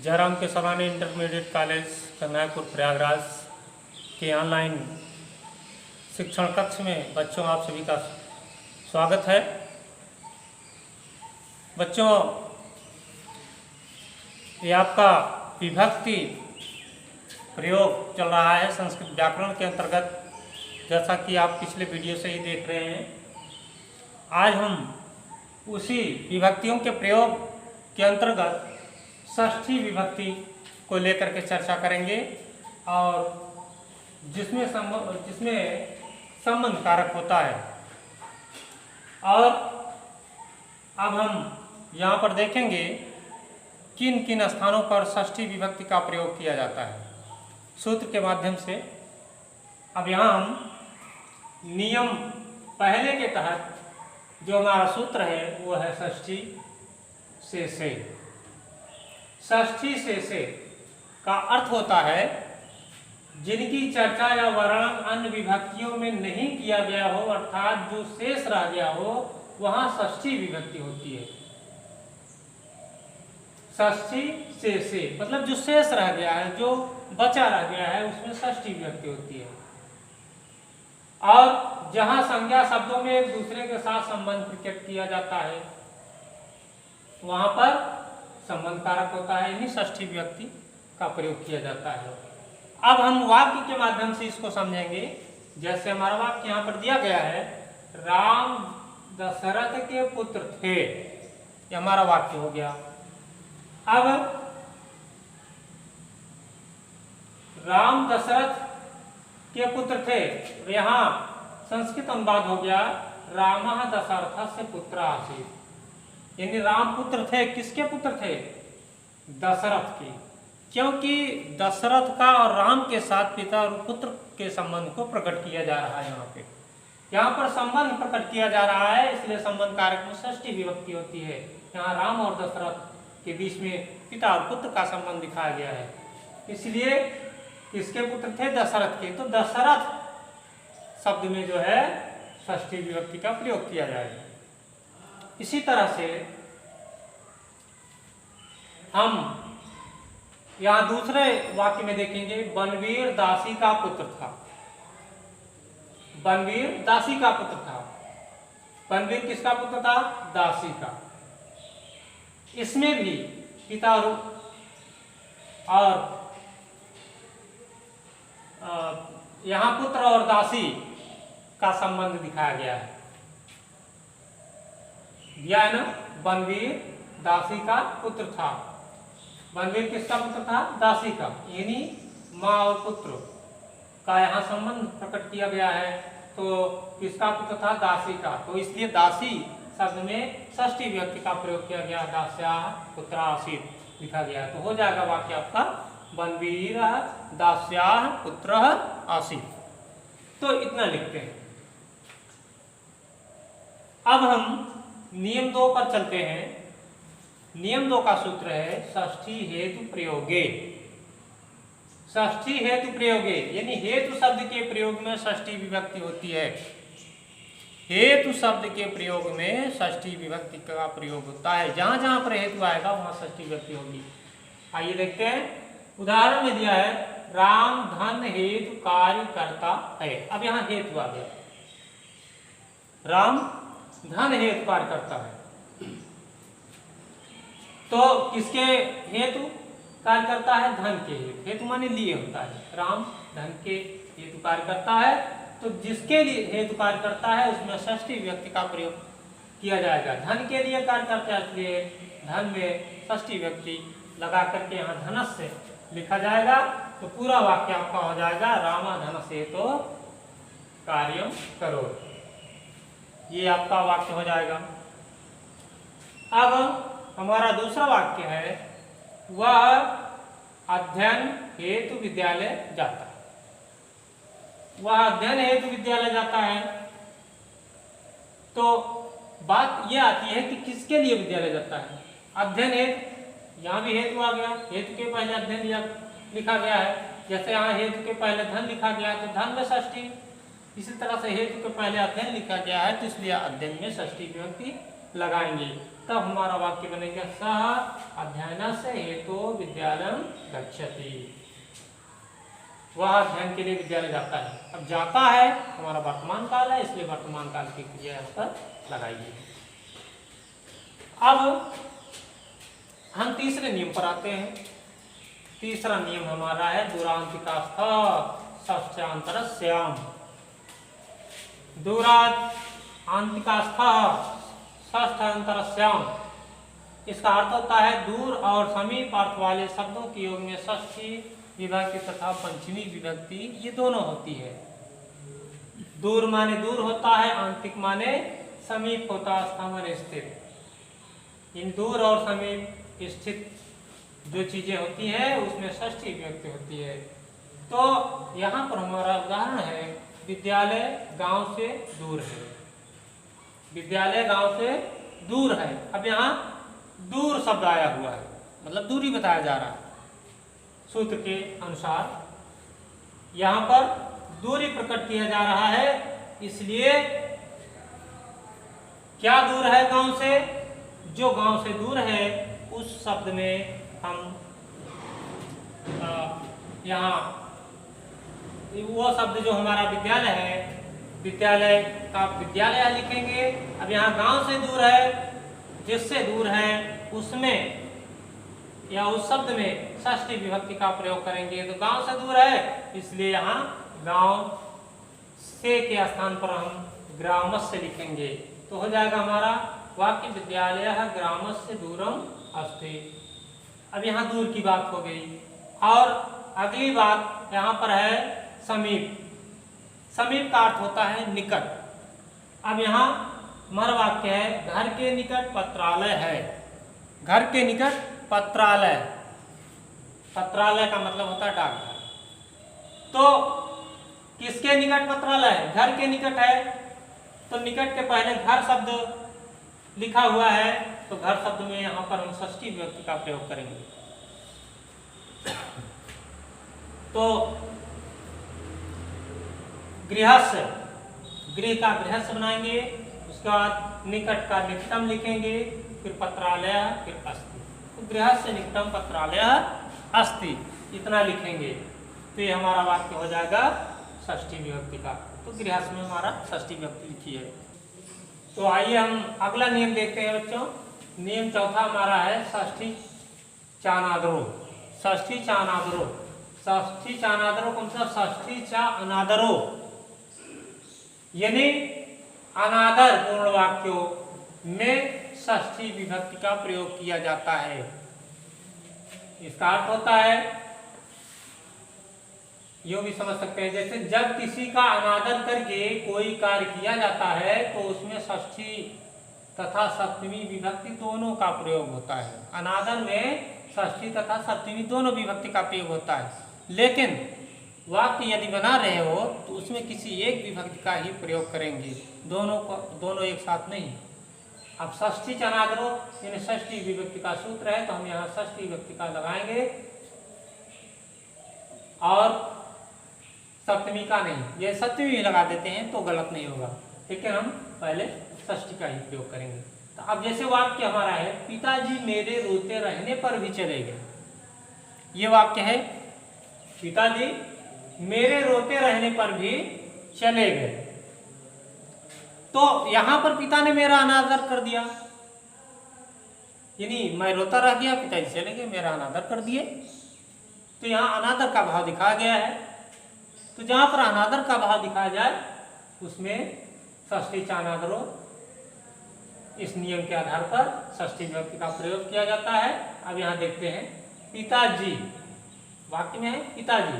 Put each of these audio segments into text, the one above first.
जयराम के सराने intermediate college Kanyapur Prayagraj के online शिक्षण कक्ष में बच्चों आप सभी का स्वागत है। बच्चों, ये आपका विभक्ति प्रयोग चल रहा है संस्कृत व्याकरण के अंतर्गत, जैसा कि आप पिछले वीडियो से ही देख रहे हैं। आज हम उसी विभक्तियों के प्रयोग के अंतर्गत षष्ठी विभक्ति को लेकर के चर्चा करेंगे और जिसमें संबंध कारक होता है। और अब हम यहाँ पर देखेंगे किन किन स्थानों पर षष्ठी विभक्ति का प्रयोग किया जाता है सूत्र के माध्यम से। अब यहाँ हम नियम पहले के तहत जो हमारा सूत्र है वो है षष्ठी से। षष्ठी से का अर्थ होता है जिनकी चर्चा या वर्णन अन्य विभक्तियों में नहीं किया गया हो, अर्थात जो शेष रह गया हो वहां षष्ठी विभक्ति होती है। षष्ठी से मतलब जो शेष रह गया है, जो बचा रह गया है, उसमें षष्ठी विभक्ति होती है। और जहां संज्ञा शब्दों में एक दूसरे के साथ संबंध प्रकट किया जाता है वहां पर संबंध कारक होता है, यानी षष्ठी विभक्ति का प्रयोग किया जाता है। अब हम वाक्य के माध्यम से इसको समझेंगे। जैसे हमारा वाक्य यहाँ पर दिया गया है, राम दशरथ के पुत्र थे, ये हमारा वाक्य हो गया। अब राम दशरथ के पुत्र थे, यहाँ संस्कृत अनुवाद हो गया रामः दशरथस्य पुत्र आसीत्, यानी राम पुत्र थे। किसके पुत्र थे? दशरथ के। क्योंकि दशरथ का और राम के साथ पिता और पुत्र के संबंध को प्रकट किया जा रहा है। यहाँ पर संबंध प्रकट किया जा रहा है, इसलिए संबंध कारक में षष्ठी विभक्ति होती है। यहाँ राम और दशरथ के बीच में पिता और पुत्र का संबंध दिखाया गया है, इसलिए किसके पुत्र थे? दशरथ के। तो दशरथ शब्द में जो है षष्ठी विभक्ति का प्रयोग किया जाएगा। इसी तरह से हम यहां दूसरे वाक्य में देखेंगे, बनवीर दासी का पुत्र था। बनवीर दासी का पुत्र था। बनवीर किसका पुत्र था? दासी का। इसमें भी पिता और यहां पुत्र और दासी का संबंध दिखाया गया है। दिया है ना, बनवीर दासी का पुत्र था। बनवीर किसका पुत्र था? दासी का, यानी माँ और पुत्र का यहाँ संबंध प्रकट किया गया है। तो किसका पुत्र था? दासी का। तो इसलिए दासी शब्द में षष्ठी विभक्ति का प्रयोग किया गया, दास्याः पुत्रः आसीत् लिखा गया। तो हो जाएगा वाक्य आपका बनवीर दास्याः पुत्रः आसीत्। तो इतना लिखते हैं। अब हम नियम 2 पर चलते हैं। नियम 2 का सूत्र है षष्ठी हेतु प्रयोगे। षष्ठी हेतु प्रयोगे यानी हेतु शब्द के प्रयोग में षष्ठी विभक्ति होती है। हेतु शब्द के प्रयोग में षष्ठी विभक्ति का प्रयोग होता है। जहां जहां पर हेतु आएगा वहां षष्ठी विभक्ति होगी। आइए देखते हैं, उदाहरण में दिया है राम धन हेतु कार्य करता है। अब यहाँ हेतु आ गया, राम धन हेतु कार्य करता है। तो किसके हेतु कार्य करता है? धन के हेतु। हेतु माने लिए होता है। राम धन के हेतु कार्य करता है, तो जिसके लिए हेतु कार्य करता है उसमें षष्ठी विभक्ति का प्रयोग किया जाएगा। धन के लिए कार्य करता है, इसलिए धन में षष्ठी विभक्ति लगा करके यहाँ धनस्य लिखा जाएगा। तो पूरा वाक्य आपका हो जाएगा रामा धनस्य तो कार्यम करो। ये आपका वाक्य हो जाएगा। अब हमारा दूसरा वाक्य है, वह अध्ययन हेतु विद्यालय जाता है। वह अध्ययन हेतु विद्यालय जाता है। तो बात यह आती है कि किसके लिए विद्यालय जाता है? अध्ययन हेतु। यहाँ भी हेतु आ गया, हेतु के पहले अध्ययन लिखा गया है। जैसे यहाँ हेतु के पहले धन लिखा गया तो धन में षष्ठी, इसी तरह से हेतु के पहले अध्ययन लिखा गया है तो इसलिए अध्ययन में षष्ठी विभक्ति लगाएंगे। तब हमारा वाक्य बनेगा सः अध्ययनस्य हेतु विद्यालयं गच्छति। वह अध्ययन के लिए विद्यालय जाता है। अब जाता है हमारा वर्तमान काल है, इसलिए वर्तमान काल की क्रिया यहाँ पर लगाइए। अब हम तीसरे नियम पर आते हैं। तीसरा नियम हमारा है दूरांतिकास्थ षष्ठ्यांतरस्याम। दूरांतिकास्थ षष्ठ्यांतरस्याम, इसका अर्थ होता है दूर और समीप अर्थ वाले शब्दों के योग में षष्ठी विभक्ति तथा पंचमी विभक्ति ये दोनों होती है। दूर माने दूर होता है, आंतिक माने समीप होता है, स्थ माने स्थित। इन दूर और समीप स्थित जो चीजें होती हैं उसमें षष्ठी विभक्ति होती है। तो यहाँ पर हमारा उदाहरण है विद्यालय गांव से दूर है। विद्यालय गांव से दूर है। अब यहाँ दूर शब्द आया हुआ है, मतलब दूरी बताया जा रहा है। सूत्र के अनुसार यहाँ पर दूरी प्रकट किया जा रहा है, इसलिए क्या दूर है गांव से? जो गांव से दूर है उस शब्द में हम यहाँ वो शब्द जो हमारा विद्यालय है, विद्यालय का विद्यालय लिखेंगे। अब यहाँ गांव से दूर है, जिससे दूर है उसमें या उस शब्द में षष्ठी विभक्ति का प्रयोग करेंगे। तो गांव से दूर है इसलिए यहाँ गांव से के स्थान पर हम ग्रामस्य लिखेंगे। तो हो जाएगा हमारा वाक्य विद्यालय ग्रामस्य दूरम अस्ति। अब यहाँ दूर की बात हो गई। और अगली बात यहाँ पर है समीप। समीप का अर्थ होता है निकट। अब यहाँ हमारा वाक्य है घर के निकट पत्रालय है। घर के निकट पत्रालय, पत्रालय का मतलब होता है डाकघर। तो किसके निकट पत्रालय है? घर के निकट है। तो निकट के पहले घर शब्द लिखा हुआ है, तो घर शब्द में यहाँ पर हम षष्ठी विभक्ति का प्रयोग करेंगे। तो गृहस्य, गृह का गृहस्य बनाएंगे, उसके बाद निकट का निकटम लिखेंगे, फिर पत्रालय, फिर अस्ति। तो गृहस्य निकटम पत्रालय अस्ति, इतना लिखेंगे तो ये हमारा वाक्य हो जाएगा षष्ठी विभक्ति का। तो गृहस्य में हमारा षष्ठी विभक्ति लिखी है। तो आइए हम अगला नियम देखते हैं बच्चों। नियम चौथा हमारा है षष्ठी चानादरो। षष्ठी चानादरो, षष्ठी चानादरो का मतलब षष्ठी चा अनादरो, यानी अनादर पूर्ण वाक्यों में षष्ठी विभक्ति का प्रयोग किया जाता है। इसका अर्थ होता है, यो भी समझ सकते हैं, जैसे जब किसी का अनादर करके कोई कार्य किया जाता है तो उसमें षष्ठी तथा सप्तमी विभक्ति दोनों का प्रयोग होता है। अनादर में षष्ठी तथा सप्तमी दोनों विभक्ति का प्रयोग होता है। लेकिन वाक्य यदि बना रहे हो तो उसमें किसी एक विभक्ति का ही प्रयोग करेंगे, दोनों एक साथ नहीं। अब षष्ठी चानादरो यानी षष्ठी विभक्ति का सूत्र है, तो हम यहाँ षष्ठी विभक्ति का लगाएंगे और सप्तमी का नहीं। ये सप्तमी भी लगा देते हैं तो गलत नहीं होगा, लेकिन हम पहले षष्ठी का ही प्रयोग करेंगे। तो अब जैसे वाक्य हमारा है पिताजी मेरे रोते रहने पर भी चले गए। ये वाक्य है पिताजी मेरे रोते रहने पर भी चले गए। तो यहां पर पिता ने मेरा अनादर कर दिया, यानी मैं रोता रह गया, पिताजी चले गए, मेरा अनादर कर दिए। तो यहाँ अनादर का भाव दिखाया गया है। तो जहां पर अनादर का भाव दिखाया जाए उसमें षष्ठी चानादरो इस नियम के आधार पर षष्ठी विभक्ति का प्रयोग किया जाता है। अब यहाँ देखते हैं पिताजी, वाक्य में है पिताजी,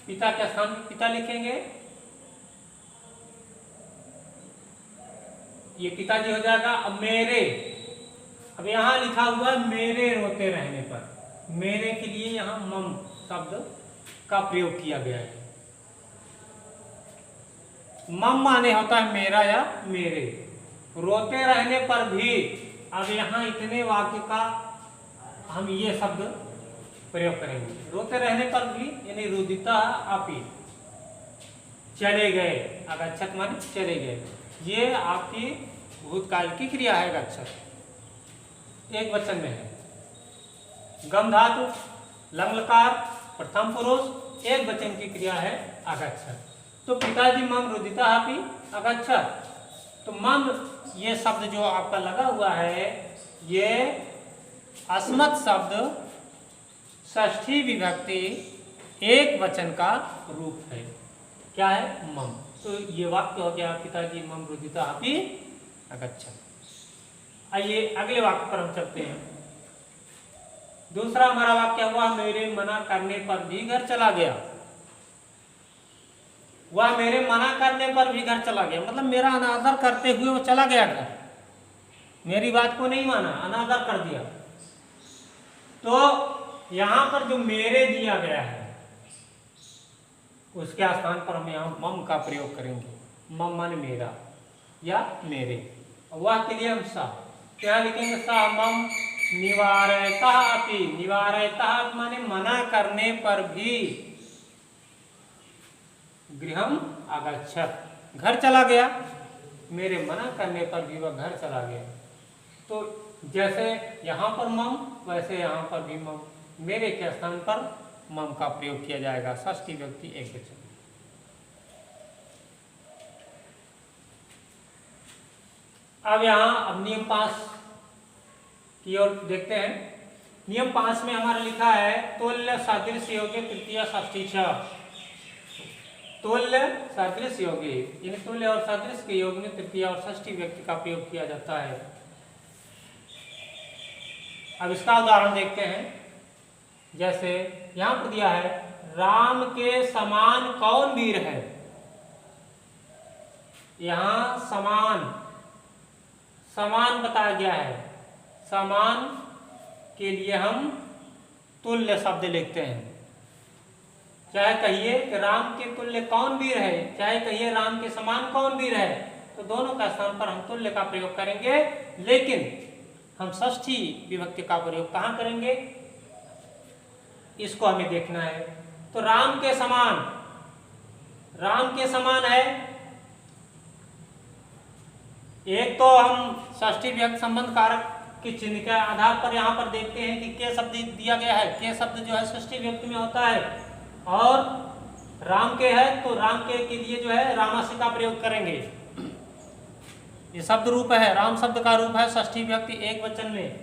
पिता के स्थान पर पिता लिखेंगे, ये पिताजी हो जाएगा। अब मेरे, अब यहाँ लिखा हुआ है मेरे रोते रहने पर, मेरे के लिए यहाँ मम शब्द का प्रयोग किया गया है। मम माने होता है मेरा या मेरे, रोते रहने पर भी। अब यहाँ इतने वाक्य का हम ये शब्द प्रयोग करेंगे, रोते रहने पर भी, यानी रुदिता आपी, चले गए, अगच्छत माने चले गए। ये आपकी भूतकाल की क्रिया है गच्छत। एक वचन में है। गम धातु, लंगलकार, प्रथम पुरुष, एक वचन की क्रिया है अगच्छत्। तो पिताजी मम रुदितापि अगच्छत्। तो मम ये शब्द जो आपका लगा हुआ है, ये अस्मत् शब्द षष्ठी विभक्ति एक वचन का रूप है। क्या है? मम। तो ये वाक्य हो गया पिताजी मम रुदितापि अगच्छत्। आइए अगले वाक्य पर हम चलते हैं। दूसरा हमारा वाक्य हुआ मेरे मना करने पर भी घर चला गया। वह मेरे मना करने पर भी घर चला गया, मतलब मेरा अनादर करते हुए वो चला गया घर, मेरी बात को नहीं माना, अनादर कर दिया। तो यहां पर जो मेरे दिया गया है उसके स्थान पर हम यहाँ मम का प्रयोग करेंगे। मम माने मेरा या मेरे। वह के लिए हम सा क्या लिखेंगे? सा मम निवारयता अपि। निवारयता माने मना करने पर भी गृहम आगच्छत्, घर चला गया। मेरे मना करने पर भी वह घर चला गया। तो जैसे यहाँ पर मम, वैसे यहाँ पर भी मम, मेरे के स्थान पर मम का प्रयोग किया जाएगा, षष्ठी विभक्ति एक वचन। अब यहाँ नियम 5 की ओर देखते हैं। नियम 5 में हमारा लिखा है तुल्य सदृश योग्य तृतीय षष्ठी छ। तुल्य सदृश योग्य, यानी तुल्य और सदृश के योग में तृतीय और षष्ठी व्यक्ति का प्रयोग किया जाता है। अब इसका उदाहरण देखते हैं। जैसे यहां पर दिया है राम के समान कौन वीर है। यहां समान, समान बताया गया है। समान के लिए हम तुल्य शब्द लिखते हैं। चाहे कहिए कि राम के तुल्य कौन वीर है, चाहे कहिए राम के समान कौन वीर है, तो दोनों का स्थान पर हम तुल्य का प्रयोग करेंगे। लेकिन हम षष्ठी विभक्ति का प्रयोग कहाँ करेंगे, इसको हमें देखना है। तो राम के समान, राम के समान है, एक तो हम षष्ठी विभक्ति संबंध कारक के चिन्ह के आधार पर यहाँ पर देखते हैं कि के शब्द दिया गया है। के शब्द जो है षष्ठी विभक्ति में होता है, और राम के है तो राम के लिए जो है रामस्य का प्रयोग करेंगे। ये शब्द रूप है, राम शब्द का रूप है षष्ठी विभक्ति एक वचन में,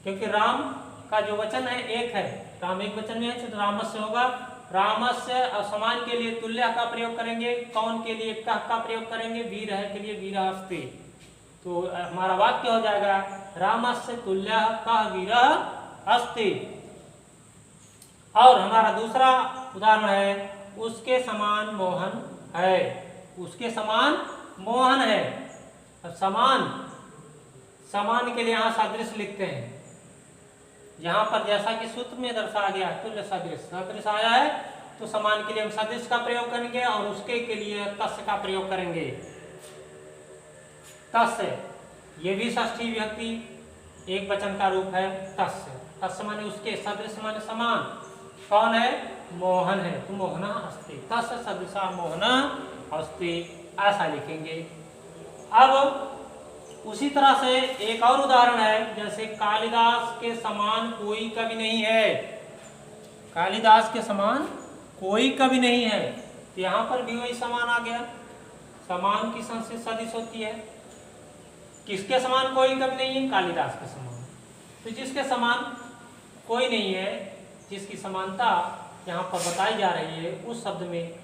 क्योंकि राम का जो वचन है एक है, राम एक वचन में है तो रामस्य होगा। रामस्य और समान के लिए तुल्य का प्रयोग करेंगे, कौन के लिए कह का प्रयोग करेंगे, वीर है के लिए वीर अस्ति। तो हमारा वाक्य हो जाएगा रामस्य तुल्य कह वीर अस्ति। और हमारा दूसरा उदाहरण है उसके समान मोहन है। उसके समान मोहन है। समान, समान के लिए यहाँ सदृश लिखते हैं। यहाँ पर जैसा कि सूत्र में दर्शाया गया तुल्य सदृश, सदृश आया है तो समान के लिए हम सदृश का प्रयोग करेंगे और उसके के लिए तस्य का प्रयोग करेंगे। तस्य, ये भी षष्ठी विभक्ति एक वचन का रूप है तस्य। तस्य माने उसके, सदृश माने समान, कौन है, मोहन है तो मोहना अस्ति। तस्य सदृशा मोहना अस्ति, ऐसा लिखेंगे। अब उसी तरह से एक और उदाहरण है, जैसे कालिदास के समान कोई कवि नहीं है। कालिदास के समान कोई कवि नहीं है, तो यहाँ पर भी वही समान आ गया। समान की संस्कृत सदिश होती है। किसके समान कोई कवि नहीं है? कालिदास के समान। तो जिसके समान कोई नहीं है, जिसकी समानता यहाँ पर बताई जा रही है, उस शब्द में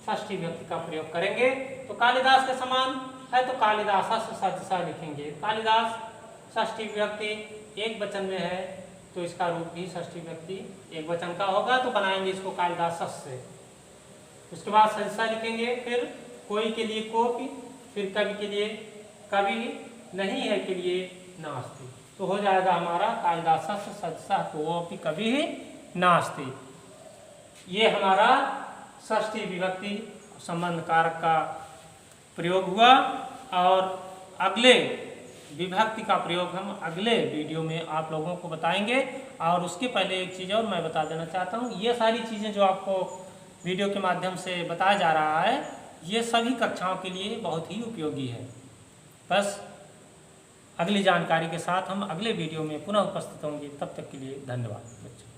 षष्ठी विभक्ति का प्रयोग करेंगे। तो कालिदास के समान है तो कालिदास सदृशा लिखेंगे। कालिदास षष्ठी विभक्ति एक वचन में है तो इसका रूप भी षष्ठी विभक्ति एक वचन का होगा, तो बनाएंगे इसको कालिदास से। उसके बाद सदृशा लिखेंगे, फिर कोई के लिए कोपि, फिर कवि के लिए कवि नहीं है के लिए नास्ति। तो हो जाएगा हमारा कालिदास सदृशा कोपि कवि नास्ति। ये हमारा षष्ठी विभक्ति संबंध कारक का प्रयोग हुआ। और अगले विभक्ति का प्रयोग हम अगले वीडियो में आप लोगों को बताएंगे। और उसके पहले एक चीज़ और मैं बता देना चाहता हूँ, ये सारी चीज़ें जो आपको वीडियो के माध्यम से बताया जा रहा है, ये सभी कक्षाओं के लिए बहुत ही उपयोगी है। बस अगली जानकारी के साथ हम अगले वीडियो में पुनः उपस्थित होंगे। तब तक के लिए धन्यवाद बच्चों।